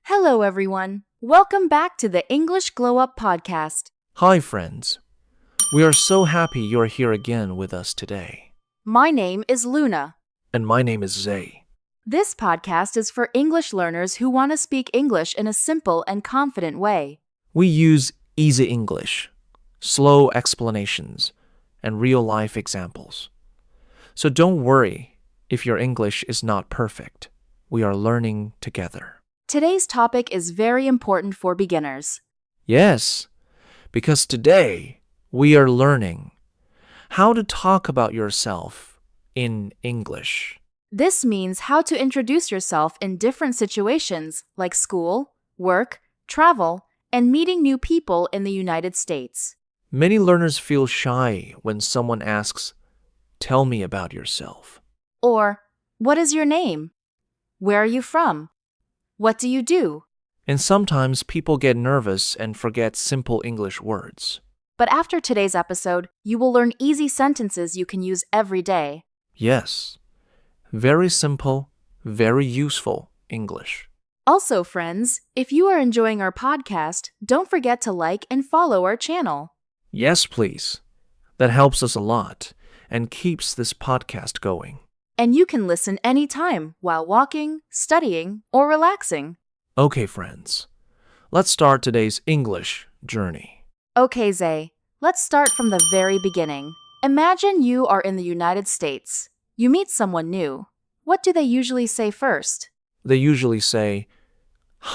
Hello, everyone. Welcome back to the English Glow Up podcast. Hi, friends. We are so happy you're here again with us today. My name is Luna. And my name is Zay. This podcast is for English learners who want to speak English in a simple and confident way. We use easy English, slow explanations, and real-life examples. So don't worry if your English is not perfect. We are learning together. Today's topic is very important for beginners. Yes, because today we are learning how to talk about yourself in English. This means how to introduce yourself in different situations like school, work, travel, and meeting new people in the United States. Many learners feel shy when someone asks, "Tell me about yourself." Or, what is your name? Where are you from? What do you do? And sometimes people get nervous and forget simple English words. But after today's episode, you will learn easy sentences you can use every day. Yes, very simple, very useful English. Also, friends, if you are enjoying our podcast, don't forget to like and follow our channel. Yes, please. That helps us a lot and keeps this podcast going. And you can listen anytime while walking, studying, or relaxing. Okay, friends. Let's start today's English journey. Okay, Zay, let's start from the very beginning. Imagine you are in the United States. You meet someone new. What do they usually say first? They usually say,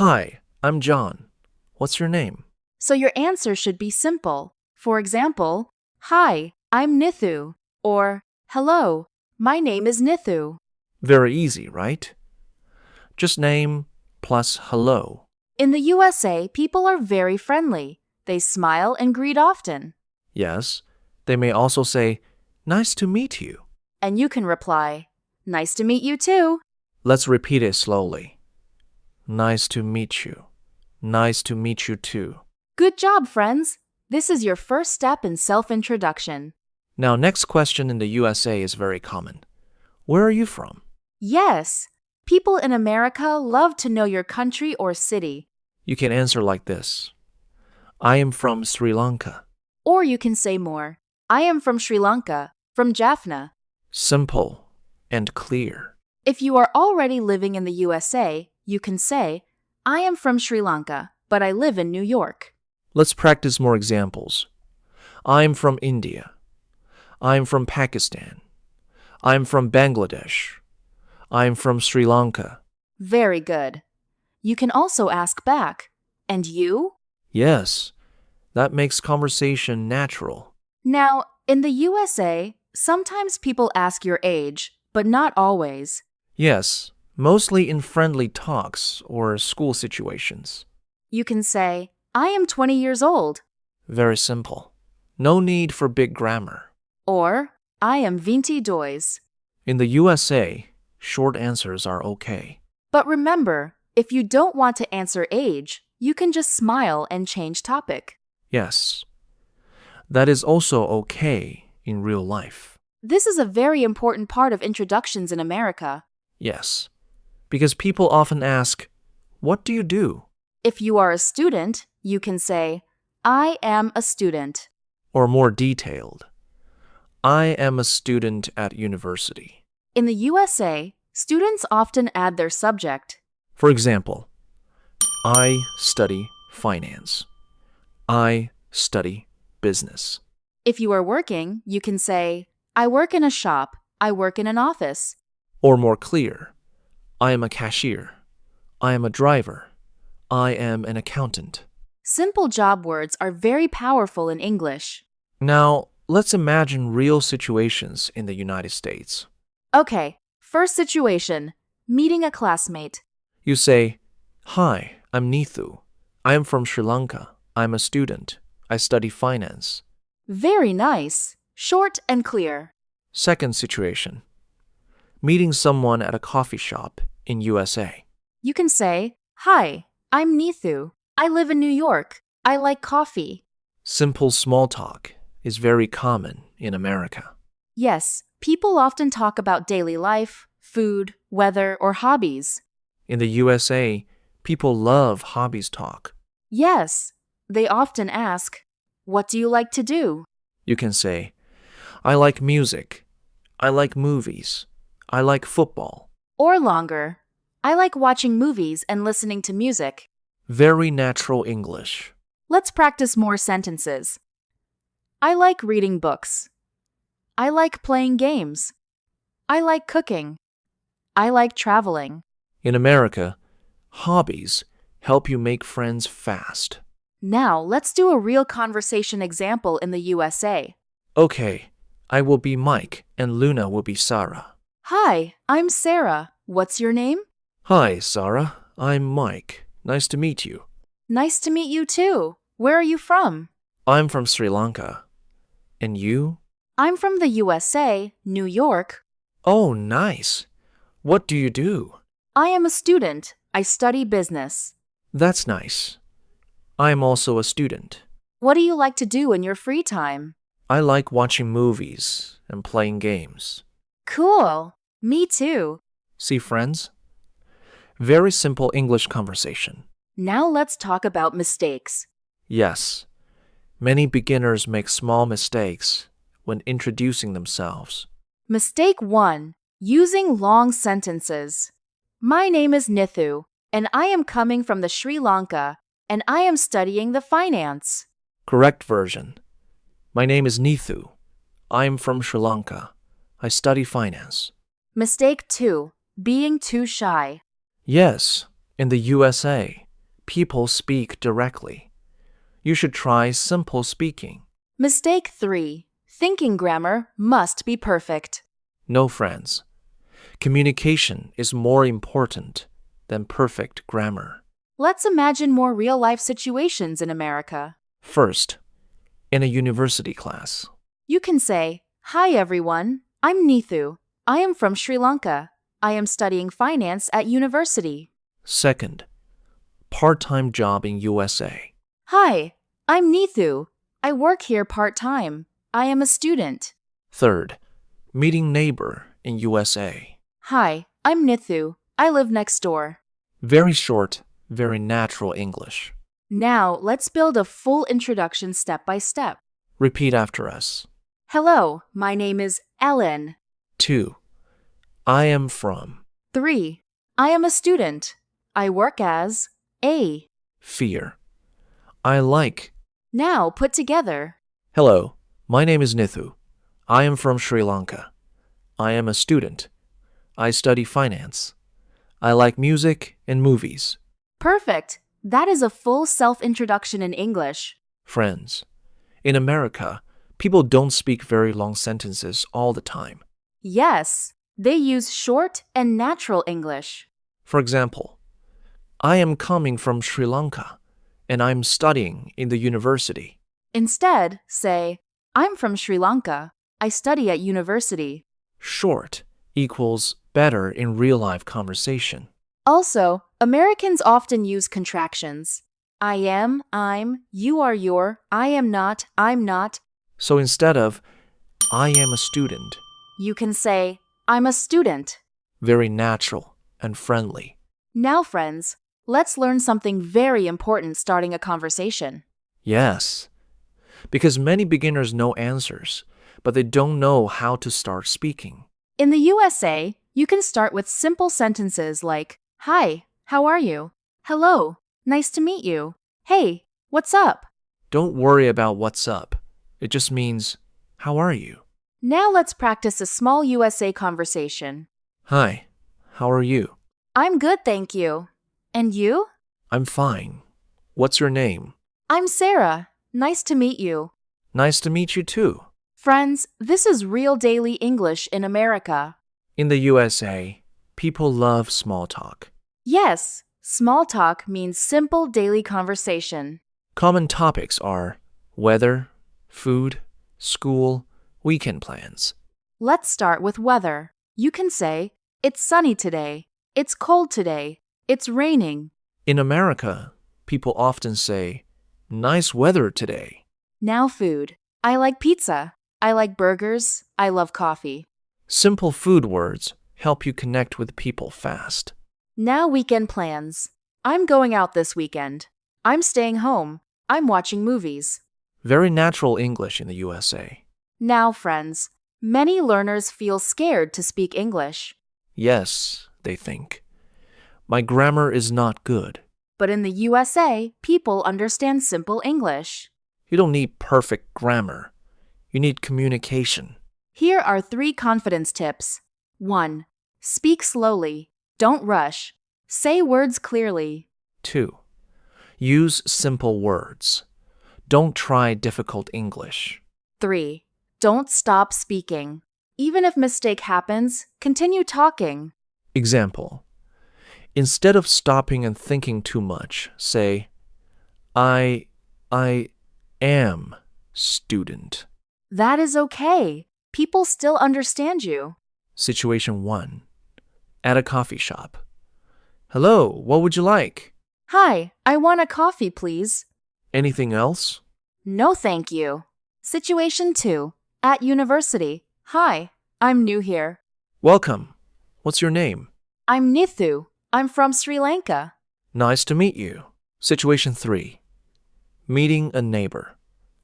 "Hi, I'm John. What's your name?" So your answer should be simple. For example, "Hi, I'm Nithu," or "Hello, my name is Nithu." Very easy, right? Just name plus hello. In the USA, people are very friendly. They smile and greet often. Yes, they may also say, "Nice to meet you." And you can reply, "Nice to meet you too." Let's repeat it slowly. Nice to meet you. Nice to meet you too. Good job, friends. This is your first step in self-introduction. Now, next question in the USA is very common. Where are you from? Yes, people in America love to know your country or city. You can answer like this. I am from Sri Lanka. Or you can say more. I am from Sri Lanka, from Jaffna. Simple and clear. If you are already living in the USA, you can say, I am from Sri Lanka, but I live in New York. Let's practice more examples. I'm from India. I'm from Pakistan. I'm from Bangladesh. I'm from Sri Lanka. Very good. You can also ask back, and you? Yes, that makes conversation natural. Now, in the USA, sometimes people ask your age, but not always. Yes, mostly in friendly talks or school situations. You can say, I am 20 years old. Very simple. No need for big grammar. Or, I am 22. In the USA, short answers are okay. But remember, if you don't want to answer age, you can just smile and change topic. Yes, that is also okay in real life. This is a very important part of introductions in America. Yes, because people often ask, "What do you do?" If you are a student, you can say, I am a student. Or more detailed, I am a student at university. In the USA, students often add their subject. For example, I study finance. I study business. If you are working, you can say, I work in a shop. I work in an office. Or more clear, I am a cashier. I am a driver. I am an accountant. Simple job words are very powerful in English. Now, let's imagine real situations in the United States. Okay, first situation, meeting a classmate. You say, "Hi, I'm Nithu. I am from Sri Lanka. I'm a student. I study finance." Very nice, short and clear. Second situation, meeting someone at a coffee shop in USA. You can say, Hi, I'm Nithu. I live in New York. I like coffee. Simple small talk is very common in America. Yes, People often talk about daily life, food, weather, or hobbies. In the USA, people love hobbies talk. Yes, they often ask, "What do you like to do?" You can say, I like music. I like movies. I like football. Or longer, "I like watching movies and listening to music." Very natural English. Let's practice more sentences. I like reading books. I like playing games. I like cooking. I like traveling. In America, hobbies help you make friends fast. Now, let's do a real conversation example in the USA. Okay, I will be Mike and Luna will be Sarah. Hi, I'm Sarah. What's your name? Hi, Sarah. I'm Mike. Nice to meet you. Nice to meet you too. Where are you from? I'm from Sri Lanka. And you? I'm from the USA, New York. Oh, nice. What do you do? I am a student. I study business. That's nice. I'm also a student. What do you like to do in your free time? I like watching movies and playing games. Cool. Me too. See friends? Very simple English conversation. Now let's talk about mistakes. Yes, many beginners make small mistakes when introducing themselves. Mistake 1. Using long sentences. My name is Nithu, and I am coming from the Sri Lanka, and I am studying the finance. Correct version. My name is Nithu. I'm from Sri Lanka. I study finance. Mistake 2. Being too shy. Yes, in the USA, people speak directly. You should try simple speaking. Mistake 3. Thinking grammar must be perfect. No, friends. Communication is more important than perfect grammar. Let's imagine more real-life situations in America. First, in a university class. You can say, "Hi everyone, I'm Nithu. I am from Sri Lanka. I am studying finance at university." Second, part-time job in USA. "Hi, I'm Nithu. I work here part-time. I am a student." Third, meeting neighbor in USA. "Hi, I'm Nithu. I live next door." Very short, very natural English. Now, let's build a full introduction step by step. Repeat after us. Hello, my name is Ellen. 2. I am from. 3. I am a student. I work as a. Fear. I like. Now put together. Hello, my name is Nithu. I am from Sri Lanka. I am a student. I study finance. I like music and movies. Perfect. That is a full self-introduction in English. Friends, in America, people don't speak very long sentences all the time. Yes, they use short and natural English. For example, I am coming from Sri Lanka and I'm studying in the university. Instead, say, I'm from Sri Lanka. I study at university. Short equals better in real-life conversation. Also, Americans often use contractions. I am, I'm, you are your, I am not, I'm not. So instead of I am a student, You can say, I'm a student. very natural and friendly. Now, friends, let's learn something very important starting a conversation. Yes, because many beginners know answers, but they don't know how to start speaking. In the USA, you can start with simple sentences like, Hi, how are you? Hello, nice to meet you. Hey, what's up? Don't worry about what's up. It just means, how are you? Now let's practice a small USA conversation. Hi, how are you? I'm good, thank you. And you? I'm fine. What's your name? I'm Sarah. Nice to meet you. Nice to meet you too. Friends, this is real daily English in America. In the USA, people love small talk. Yes, small talk means simple daily conversation. Common topics are weather, food, school, weekend plans. Let's start with weather. You can say, It's sunny today. It's cold today. It's raining. In America, people often say, nice weather today. Now food. I like pizza. I like burgers. I love coffee. Simple food words help you connect with people fast. Now weekend plans. I'm going out this weekend. I'm staying home. I'm watching movies. Very natural English in the USA. Now, friends, many learners feel scared to speak English. Yes, they think. My grammar is not good. But in the USA, people understand simple English. You don't need perfect grammar. You need communication. Here are 3 confidence tips. 1. Speak slowly. Don't rush. Say words clearly. 2. Use simple words. Don't try difficult English. 3. Don't stop speaking. Even if mistake happens, continue talking. Example. Instead of stopping and thinking too much, say, I am student. That is okay. People still understand you. Situation 1. At a coffee shop. Hello, what would you like? Hi, I want a coffee, please. Anything else? No, thank you. Situation 2. At university. Hi, I'm new here. Welcome. What's your name? I'm Nithu. I'm from Sri Lanka. Nice to meet you. Situation 3. Meeting a neighbor.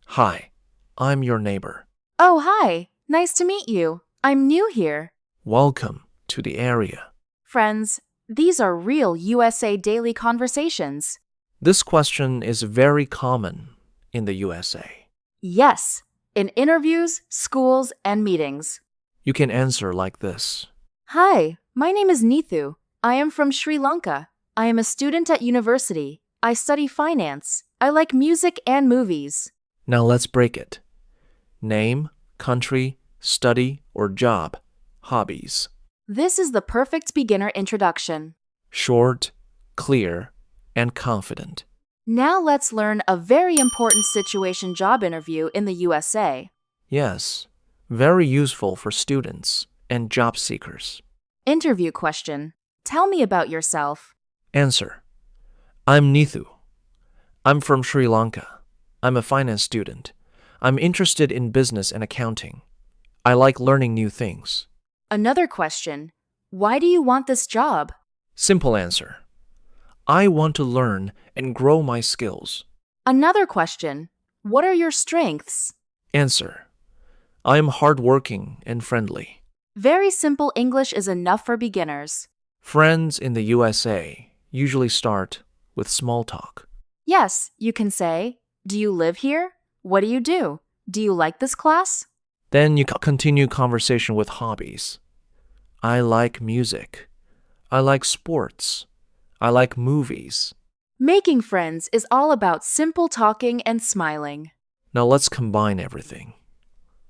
Hi, I'm your neighbor. Oh, hi. Nice to meet you. I'm new here. Welcome to the area. Friends, these are real USA daily conversations. This question is very common in the USA. Yes, in interviews, schools, and meetings. You can answer like this. Hi, my name is Nithu. I am from Sri Lanka. I am a student at university. I study finance. I like music and movies. Now let's break it. Name, country, study, or job. Hobbies. This is the perfect beginner introduction. Short, clear, and confident. Now let's learn a very important situation job interview in the USA. Yes, very useful for students and job seekers. Interview question. Tell me about yourself. Answer. I'm Nithu. I'm from Sri Lanka. I'm a finance student. I'm interested in business and accounting. I like learning new things. Another question. Why do you want this job? Simple answer. I want to learn and grow my skills. Another question. What are your strengths? Answer. I am hardworking and friendly. Very simple English is enough for beginners. Friends in the USA usually start with small talk. Yes, you can say, do you live here? What do you do? Do you like this class? Then you continue conversation with hobbies. I like music. I like sports. I like movies. Making friends is all about simple talking and smiling. Now let's combine everything.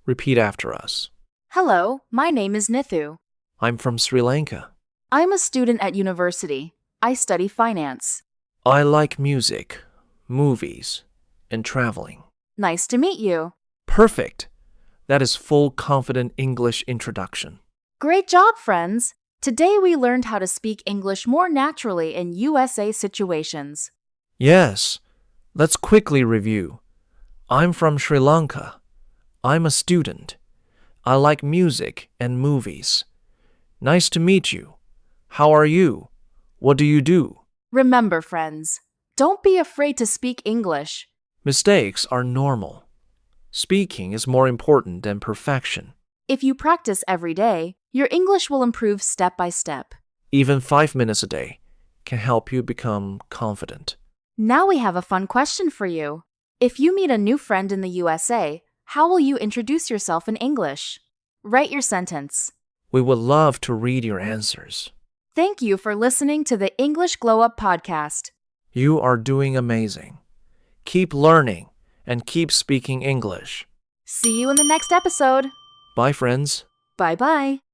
Repeat after us. Hello, my name is Nithu. I'm from Sri Lanka. I'm a student at university. I study finance. I like music, movies, and traveling. Nice to meet you. Perfect. That is full confident English introduction. Great job, friends. Today we learned how to speak English more naturally in USA situations. Yes. Let's quickly review. I'm from Sri Lanka. I'm a student. I like music and movies. Nice to meet you. How are you? What do you do? Remember, friends, don't be afraid to speak English. Mistakes are normal. Speaking is more important than perfection. If you practice every day, your English will improve step by step. Even 5 minutes a day can help you become confident. Now we have a fun question for you. If you meet a new friend in the USA, how will you introduce yourself in English? Write your sentence. We would love to read your answers. Thank you for listening to the English Glow Up podcast. You are doing amazing. Keep learning and keep speaking English. See you in the next episode. Bye, friends. Bye-bye.